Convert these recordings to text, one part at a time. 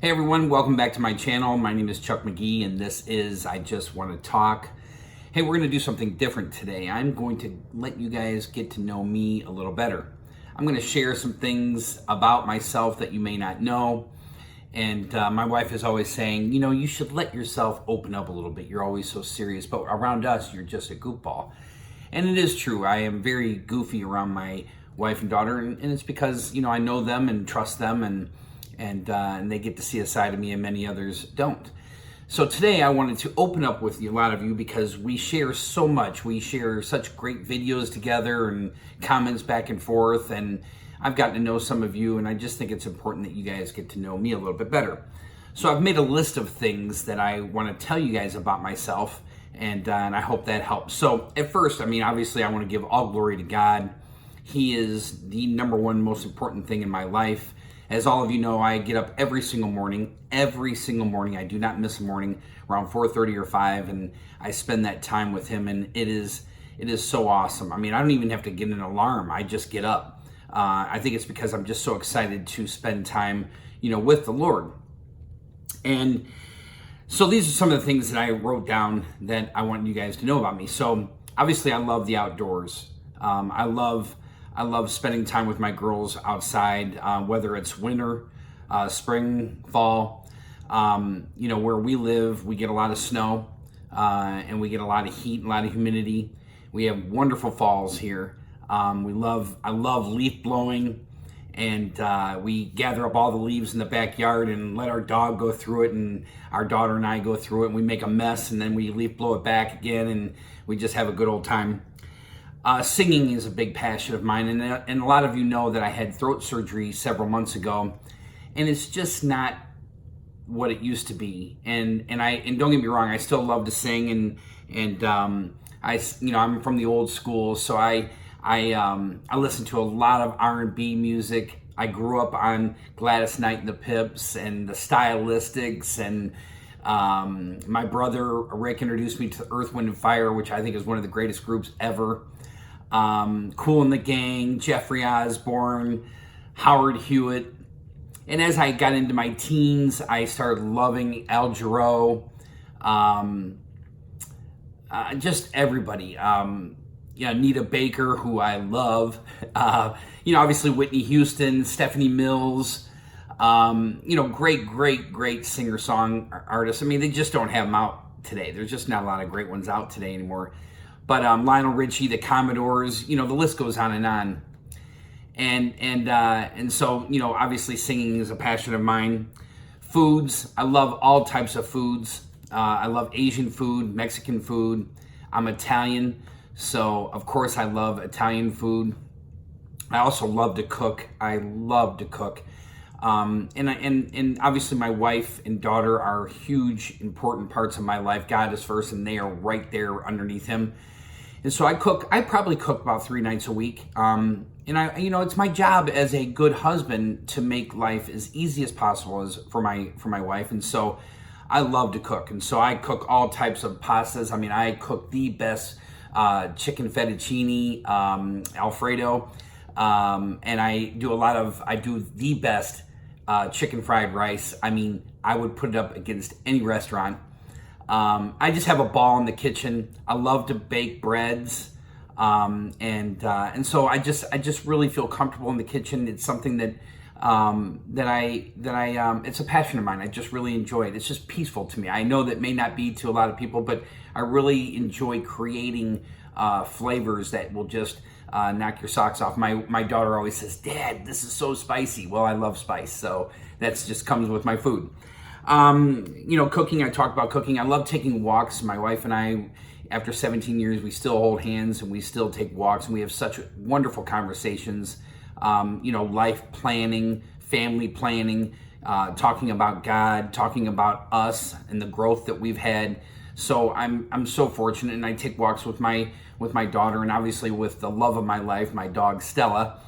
Hey everyone, welcome back to my channel. My name is Chuck McGee and this is I Just Want to Talk. Hey, we're going to do something different today. I'm going to let you guys get to know me a little better. I'm going to share some things about myself that you may not know. And my wife is always saying, you know, you should let yourself open up a little bit. You're always so serious, but around us, you're just a goofball. And it is true. I am very goofy around my wife and daughter, and it's because, you know, I know them and trust them, and they get to see a side of me and many others don't. So today I wanted to open up with a lot of you because we share so much. We share such great videos together and comments back and forth, and I've gotten to know some of you, and I just think it's important that you guys get to know me a little bit better. So I've made a list of things that I want to tell you guys about myself, and I hope that helps. So at first, I mean, obviously I want to give all glory to God. He is the number one most important thing in my life. As all of you know, I get up every single morning. I do not miss a morning around 4:30 or 5, and I spend that time with him, and it is so awesome. I mean, I don't even have to get an alarm. I just get up. I think it's because I'm just so excited to spend time, you know, with the Lord. And so these are some of the things that I wrote down that I want you guys to know about me. So obviously I love the outdoors. I love spending time with my girls outside, whether it's winter, spring, fall. You know, where we live, we get a lot of snow, and we get a lot of heat, a lot of humidity. We have wonderful falls here. I love leaf blowing, and we gather up all the leaves in the backyard and let our dog go through it, and our daughter and I go through it, and we make a mess, and then we leaf blow it back again, and we just have a good old time. Singing is a big passion of mine, and a lot of you know that I had throat surgery several months ago, and it's just not what it used to be. And don't get me wrong, I still love to sing, and I'm from the old school, so I listen to a lot of R&B music. I grew up on Gladys Knight and the Pips and the Stylistics, and my brother Rick introduced me to Earth, Wind and Fire, which I think is one of the greatest groups ever. Kool and the Gang, Jeffrey Osborne, Howard Hewitt. And as I got into my teens, I started loving Al Jarreau, just everybody. Anita Baker, who I love. Obviously Whitney Houston, Stephanie Mills. Great singer-song artists. I mean, they just don't have them out today. There's just not a lot of great ones out today anymore. But Lionel Richie, the Commodores, the list goes on and on. And so, obviously singing is a passion of mine. Foods, I love all types of foods. I love Asian food, Mexican food. I'm Italian, so of course I love Italian food. I also love to cook. And obviously my wife and daughter are huge, important parts of my life. God is first, and they are right there underneath him. And so I probably cook about 3 nights a week. And it's my job as a good husband to make life as easy as possible as for my wife. And so I love to cook. And so I cook all types of pastas. I mean, I cook the best chicken fettuccine, Alfredo. And I do the best chicken fried rice. I mean, I would put it up against any restaurant. I just have a ball in the kitchen. I love to bake breads, and so I just really feel comfortable in the kitchen. It's something that it's a passion of mine. I just really enjoy it. It's just peaceful to me. I know that may not be to a lot of people, but I really enjoy creating flavors that will just knock your socks off. My daughter always says, "Dad, this is so spicy." Well, I love spice, so that's just comes with my food. Cooking, I talk about cooking. I love taking walks. My wife and I, after 17 years, we still hold hands and we still take walks, and we have such wonderful conversations. Life planning, family planning, talking about God, talking about us and the growth that we've had. So I'm so fortunate, and I take walks with my daughter, and obviously with the love of my life, my dog Stella.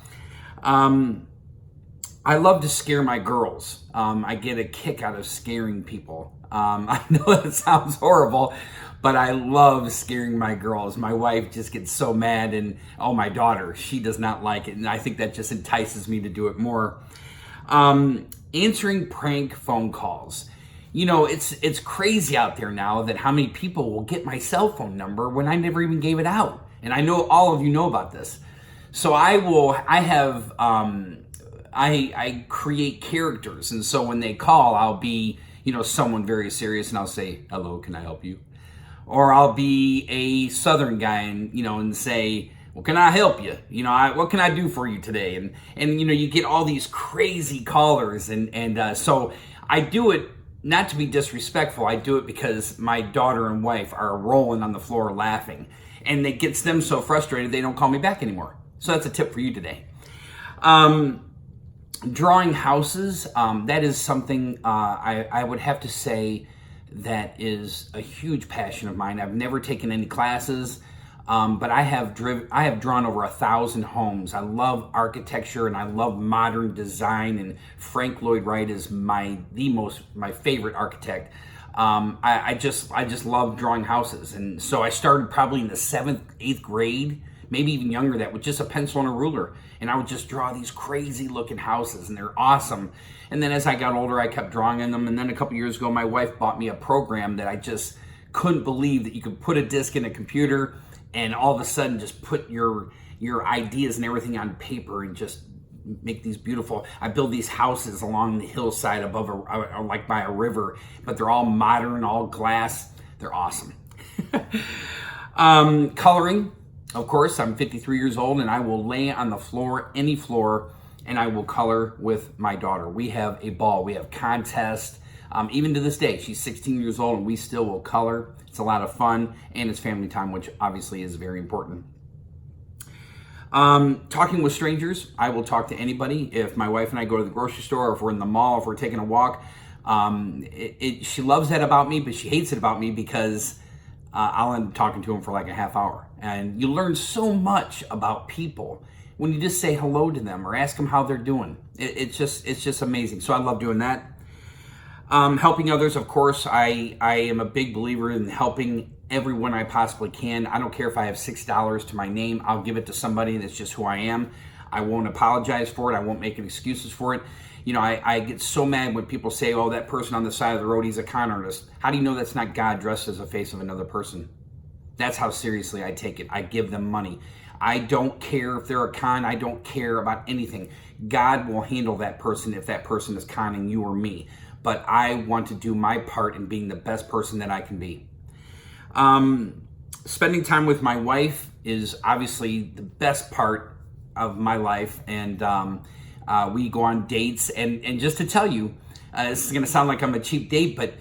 I love to scare my girls. I get a kick out of scaring people. I know that sounds horrible, but I love scaring my girls. My wife just gets so mad, and my daughter, she does not like it, and I think that just entices me to do it more. answering prank phone calls. You know, it's crazy out there now that how many people will get my cell phone number when I never even gave it out. And I know all of you know about this. So I create characters. And so when they call, I'll be, someone very serious and I'll say, "Hello, can I help you?" Or I'll be a Southern guy and say, "Well, can I help you? What can I do for you today?" And you get all these crazy callers. So I do it not to be disrespectful. I do it because my daughter and wife are rolling on the floor laughing. And it gets them so frustrated they don't call me back anymore. So that's a tip for you today. Drawing houses, that is something I would have to say that is a huge passion of mine. I've never taken any classes, but I have drawn over 1,000 homes. I love architecture and I love modern design, and Frank Lloyd Wright is my favorite architect. I just love drawing houses, and so I started probably in the 7th, 8th grade, maybe even younger, that with just a pencil and a ruler, and I would just draw these crazy looking houses, and they're awesome. And then as I got older, I kept drawing in them, and then a couple years ago, my wife bought me a program that I just couldn't believe, that you could put a disc in a computer and all of a sudden just put your ideas and everything on paper and just make these beautiful. I build these houses along the hillside above like by a river, but they're all modern, all glass. They're awesome. Coloring, of course. I'm 53 years old, and I will lay on the floor, any floor, and I will color with my daughter. We have a ball. We have contests. Even to this day, she's 16 years old, and we still will color. It's a lot of fun, and it's family time, which obviously is very important. Talking with strangers, I will talk to anybody. If my wife and I go to the grocery store, or if we're in the mall, if we're taking a walk, she loves that about me, but she hates it about me because I'll end up talking to them for like a half hour. And you learn so much about people when you just say hello to them or ask them how they're doing. It's just amazing. So I love doing that. Helping others, of course. I am a big believer in helping everyone I possibly can. I don't care if I have $6 to my name. I'll give it to somebody. That's just who I am. I won't apologize for it. I won't make any excuses for it. I get so mad when people say, "Oh, that person on the side of the road, he's a con artist." How do you know that's not God dressed as the face of another person? That's how seriously I take it. I give them money. I don't care if they're a con. I don't care about anything. God will handle that person if that person is conning you or me. But I want to do my part in being the best person that I can be. Spending time with my wife is obviously the best part of my life, and we go on dates. And just to tell you, this is going to sound like I'm a cheap date, but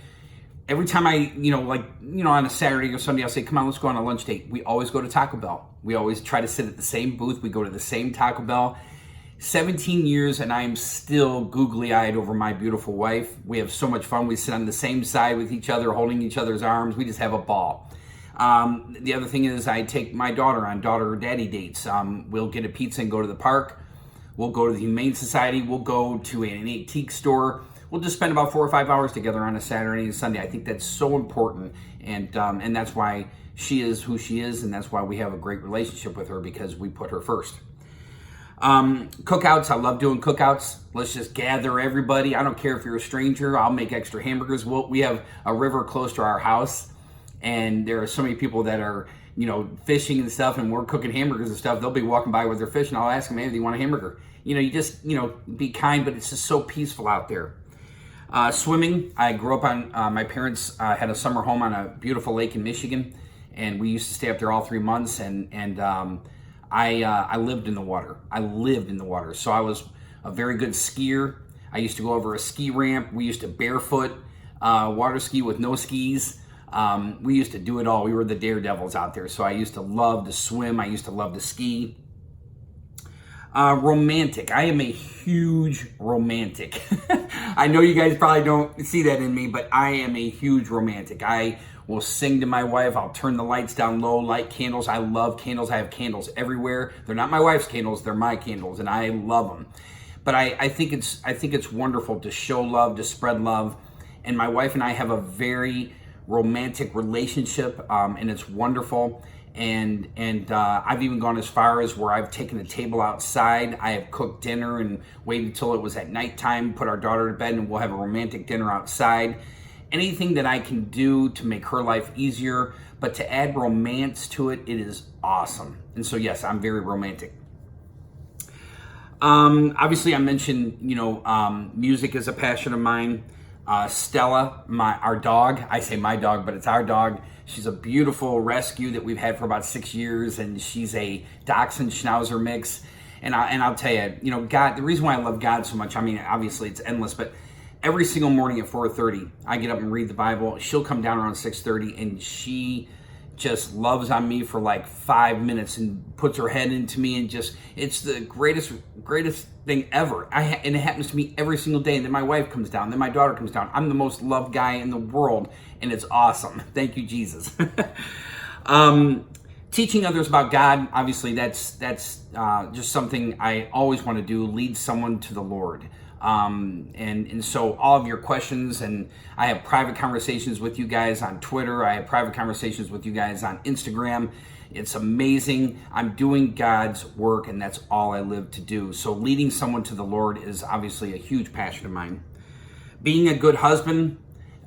every time on a Saturday or Sunday, I'll say, "Come on, let's go on a lunch date." We always go to Taco Bell. We always try to sit at the same booth. We go to the same Taco Bell. 17 years, and I'm still googly-eyed over my beautiful wife. We have so much fun. We sit on the same side with each other, holding each other's arms. We just have a ball. The other thing is I take my daughter on daughter-daddy dates. We'll get a pizza and go to the park. We'll go to the Humane Society. We'll go to an antique store. We'll just spend about 4 or 5 hours together on a Saturday and Sunday. I think that's so important, and that's why she is who she is, and that's why we have a great relationship with her, because we put her first. Cookouts, I love doing cookouts. Let's just gather everybody. I don't care if you're a stranger. I'll make extra hamburgers. We have a river close to our house, and there are so many people that are, fishing and stuff, and we're cooking hamburgers and stuff. They'll be walking by with their fish, and I'll ask them, "Hey, do you want a hamburger?" You just, be kind, but it's just so peaceful out there. Swimming, I grew up on, my parents had a summer home on a beautiful lake in Michigan, and we used to stay up there all 3 months, and I lived in the water. So I was a very good skier. I used to go over a ski ramp. We used to barefoot water ski with no skis. We used to do it all. We were the daredevils out there. So I used to love to swim. I used to love to ski. Romantic. I am a huge romantic. I know you guys probably don't see that in me, but I am a huge romantic. I will sing to my wife. I'll turn the lights down low, light candles. I love candles. I have candles everywhere. They're not my wife's candles. They're my candles, and I love them. But I think it's wonderful to show love, to spread love. And my wife and I have a very romantic relationship, and it's wonderful. and I've even gone as far as where I've taken a table outside. I have cooked dinner and waited until it was at nighttime, put our daughter to bed, and we'll have a romantic dinner outside. Anything that I can do to make her life easier, but to add romance to it, it is awesome. And so yes, I'm very romantic. Obviously I mentioned, music is a passion of mine. Stella, our dog, I say my dog, but it's our dog. She's a beautiful rescue that we've had for about 6 years, and she's a Dachshund Schnauzer mix. And I'll tell you, God, the reason why I love God so much, I mean, obviously it's endless, but every single morning at 4:30, I get up and read the Bible. She'll come down around 6:30, and she just loves on me for like 5 minutes and puts her head into me, and it's the greatest thing ever. And it happens to me every single day. And then my wife comes down, then my daughter comes down. I'm the most loved guy in the world, and it's awesome. Thank you, Jesus. Teaching others about God, obviously that's just something I always want to do, lead someone to the Lord. And so all of your questions, and I have private conversations with you guys on Twitter. I have private conversations with you guys on Instagram. It's amazing. I'm doing God's work, and that's all I live to do. So leading someone to the Lord is obviously a huge passion of mine. Being a good husband,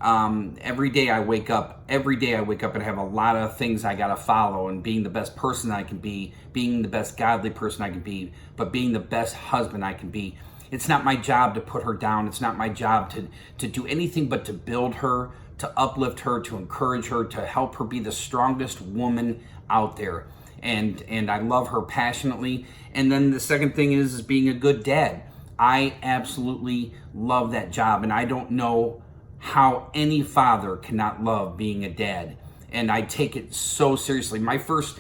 every day I wake up and have a lot of things I got to follow, and being the best person I can be, being the best godly person I can be, but being the best husband I can be. It's not my job to put her down. It's not my job to do anything but to build her, to uplift her, to encourage her, to help her be the strongest woman out there. And I love her passionately. And then the second thing is being a good dad. I absolutely love that job, and I don't know how any father cannot love being a dad. And I take it so seriously. My first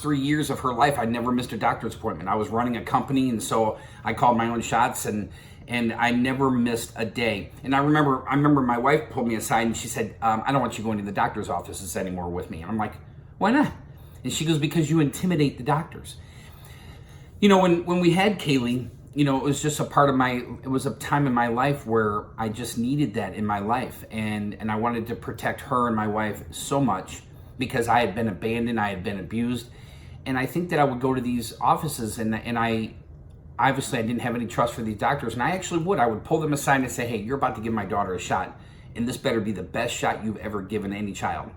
3 years of her life, I never missed a doctor's appointment. I was running a company, and so I called my own shots, and I never missed a day. And I remember my wife pulled me aside, and she said, I don't want you going to the doctor's offices anymore with me. And I'm like, why not? And she goes, because you intimidate the doctors. When we had Kaylee, it was just it was a time in my life where I just needed that in my life. And I wanted to protect her and my wife so much, because I had been abandoned, I had been abused. And I think that I would go to these offices, and I didn't have any trust for these doctors, and I would pull them aside and say, hey, you're about to give my daughter a shot, and this better be the best shot you've ever given any child.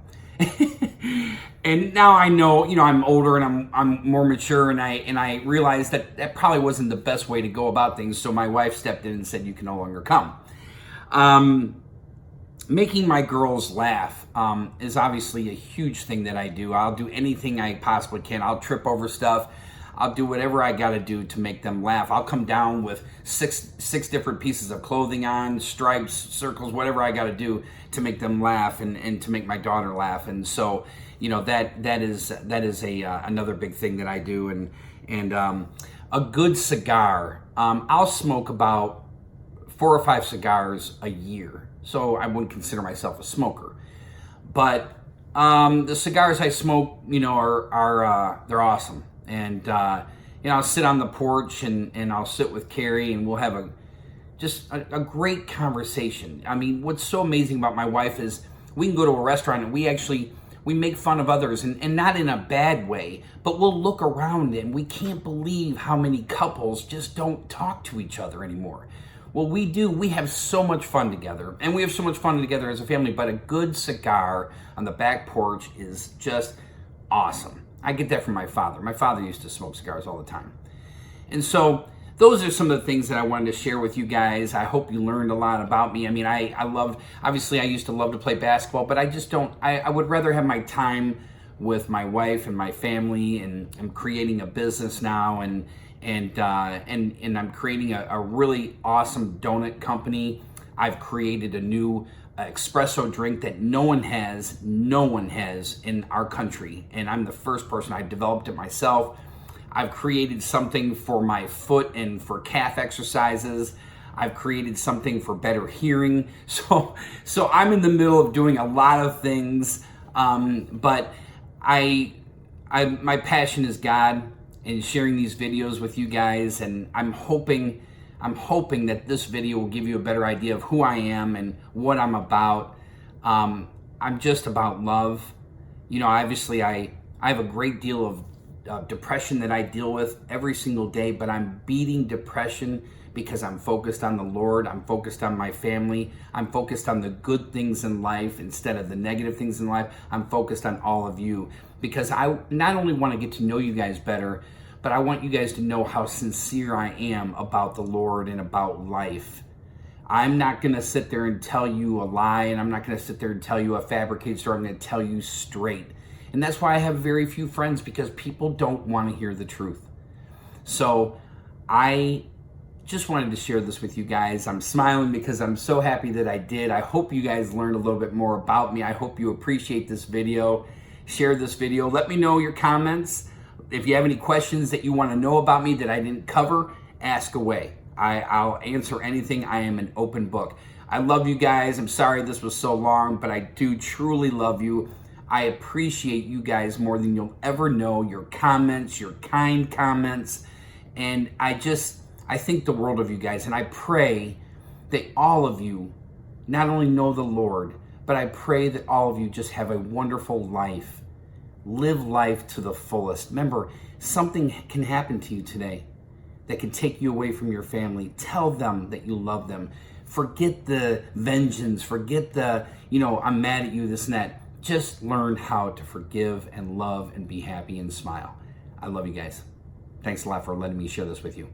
And now I know, I'm older and I'm more mature, and I realized that probably wasn't the best way to go about things, so my wife stepped in and said, you can no longer come. Making my girls laugh is obviously a huge thing that I do. I'll do anything I possibly can. I'll trip over stuff. I'll do whatever I got to do to make them laugh. I'll come down with six different pieces of clothing on, stripes, circles, whatever I got to do to make them laugh and to make my daughter laugh. And so, that is another big thing that I do. And a good cigar. I'll smoke about 4 or 5 cigars a year. So I wouldn't consider myself a smoker, but the cigars I smoke, are they're awesome. And I'll sit on the porch and I'll sit with Carrie, and we'll have a great conversation. I mean, what's so amazing about my wife is we can go to a restaurant and we make fun of others, and not in a bad way, but we'll look around and we can't believe how many couples just don't talk to each other anymore. Well, we do. We have so much fun together, and we have so much fun together as a family, but a good cigar on the back porch is just awesome. I get that from my father. My father used to smoke cigars all the time. And so those are some of the things that I wanted to share with you guys. I hope you learned a lot about me. I mean, I used to love to play basketball, but I would rather have my time with my wife and my family, and I'm creating a business now, and I'm creating a really awesome donut company. I've created a new espresso drink that no one has in our country, and I'm the first person. I developed it myself. I've created something for my foot and for calf exercises. I've created something for better hearing. So I'm in the middle of doing a lot of things, but my passion is God, and sharing these videos with you guys, and I'm hoping that this video will give you a better idea of who I am and what I'm about. I'm just about love. Obviously I I have a great deal of depression that I deal with every single day, but I'm beating depression because I'm focused on the Lord. I'm focused on my family. I'm focused on the good things in life instead of the negative things in life. I'm focused on all of you because I not only want to get to know you guys better, but I want you guys to know how sincere I am about the Lord and about life. I'm not going to sit there and tell you a lie, and I'm not going to sit there and tell you a fabricated story. I'm going to tell you straight. And that's why I have very few friends, because people don't want to hear the truth. So I just wanted to share this with you guys. I'm smiling because I'm so happy that I did. I hope you guys learned a little bit more about me. I hope you appreciate this video. Share this video. Let me know your comments. If you have any questions that you want to know about me that I didn't cover, ask away. I'll answer anything. I am an open book. I love you guys. I'm sorry this was so long, but I do truly love you. I appreciate you guys more than you'll ever know. Your comments, your kind comments. And I think the world of you guys. And I pray that all of you not only know the Lord, but I pray that all of you just have a wonderful life. Live life to the fullest. Remember, something can happen to you today that can take you away from your family. Tell them that you love them. Forget the vengeance. Forget the, I'm mad at you, this and that. Just learn how to forgive and love and be happy and smile. I love you guys. Thanks a lot for letting me share this with you.